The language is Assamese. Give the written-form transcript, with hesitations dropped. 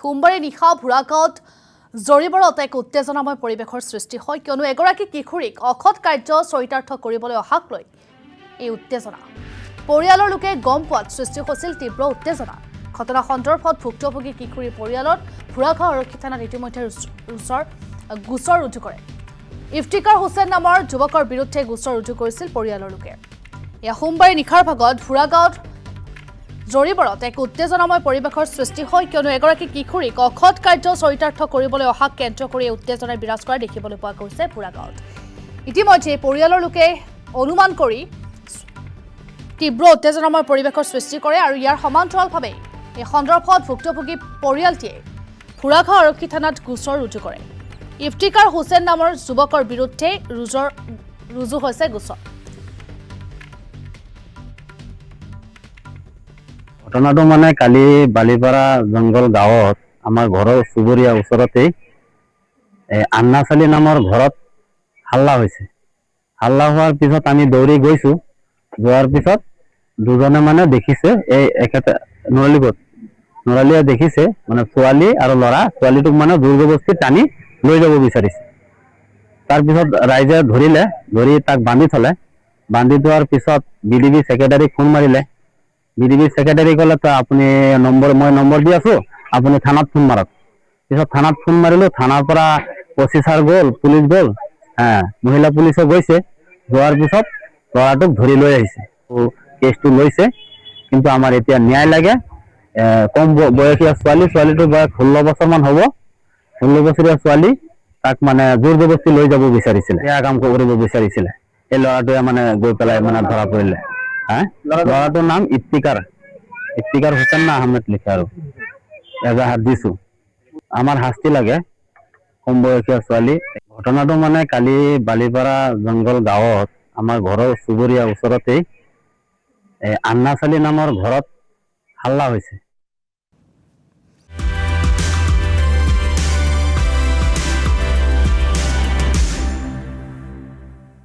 সোমবাৰে নিশা ভুৰাগাঁৱত জৰিবৰত এক উত্তেজনাময় পৰিৱেশৰ সৃষ্টি হয় কিয়নো এগৰাকী কিশোৰীক অসৎ কাৰ্য চৰিতাৰ্থ কৰিবলৈ অহাক লৈ এই উত্তেজনা পৰিয়ালৰ লোকে গম পোৱাত সৃষ্টি হৈছিল তীব্ৰ উত্তেজনা ঘটনা সন্দৰ্ভত ভুক্তভোগী কিশোৰীৰ পৰিয়ালত ভুৰাগাঁও আৰক্ষী থানাত ইতিমধ্যে গোচৰ ৰুজু কৰে ইফতিকাৰ হুছেইন নামৰ যুৱকৰ বিৰুদ্ধে গোচৰ ৰুজু কৰিছিল পৰিয়ালৰ লোকে এয়া সোমবাৰে নিশাৰ ভাগত ভুৰাগাঁৱত জৰিবৰত এক উত্তেজনাময় পৰিৱেশৰ সৃষ্টি হয় কিয়নো এগৰাকী কিশোৰীক অসৎ কাৰ্য চৰিতাৰ্থ কৰিবলৈ অহাক কেন্দ্ৰ কৰি উত্তেজনাই বিৰাজ কৰা দেখিবলৈ পোৱা গৈছে ভুৰাগাঁৱত ইতিমধ্যে পৰিয়ালৰ লোকে অনুমান কৰি তীব্ৰ উত্তেজনাময় পৰিৱেশৰ সৃষ্টি কৰে আৰু ইয়াৰ সমান্তৰালভাৱে এই সন্দৰ্ভত ভুক্তভোগী পৰিয়ালটিয়ে ভুৰাগাঁও আৰক্ষী থানাত গোচৰ ৰুজু কৰে ইফতিকাৰ হুছেইন নামৰ যুৱকৰ বিৰুদ্ধে ৰুজু হৈছে গোচৰ ঘটনাটো মানে কালি বালিপাৰা জংগল গাঁৱত আমাৰ ঘৰৰ চুবুৰীয়া ওচৰতেই আন্নাচালি নামৰ ঘৰত হাল্লা হৈছে হাল্লা হোৱাৰ পিছত আমি দৌৰি গৈছো যোৱাৰ পিছত দুজনে মানে দেখিছে এই একেটা নৰালীয়ে দেখিছে মানে ছোৱালী আৰু ল'ৰা ছোৱালীটোক মানে জোৰজবস্তি টানি লৈ যাব বিচাৰিছে তাৰপিছত ৰাইজে ধৰি তাক বান্ধি থলে বান্ধি থোৱাৰ পিছত বিডিবি সেক্ৰেটাৰীক ফোন মাৰিলে বিডিবি সেক্ৰেটাৰী ক'লে তো আপুনি মই নম্বৰ দি আছো আপুনি থানাত ফোন মাৰক পিছত থানাত ফোন মাৰিলো থানাৰ পৰা অফিচাৰ গ'ল পুলিচ গ'ল মহিলা পুলিচো গৈছে যোৱাৰ পিছত ল'ৰাটোক ধৰি লৈ আহিছে কেছটো লৈছে কিন্তু আমাৰ এতিয়া ন্যায় লাগে কম বয়সীয়া ছোৱালীটোৰ বয়স 16 বছৰমান হ'ব 16 বছৰীয়া ছোৱালী তাক মানে জোৰ জবস্তি লৈ যাব বিচাৰিছিলে বেয়া কাম কৰিব বিচাৰিছিলে এই ল'ৰাটোৱে মানে গৈ পেলাই মানে ধৰা পৰিলে ল'ৰাটোৰ নাম ইফতিকাৰ হুছেইন না আহমেদ লিখে আৰু এজাহাৰ দিছো আমাৰ শাস্তি লাগে কম বয়সীয়া ছোৱালী ঘটনাটো মানে কালি বালিপাৰা জংগল গাঁৱত আমাৰ ঘৰৰ চুবুৰীয়া ওচৰতেই আন্নাচালি নামৰ ঘৰত হাল্লা হৈছে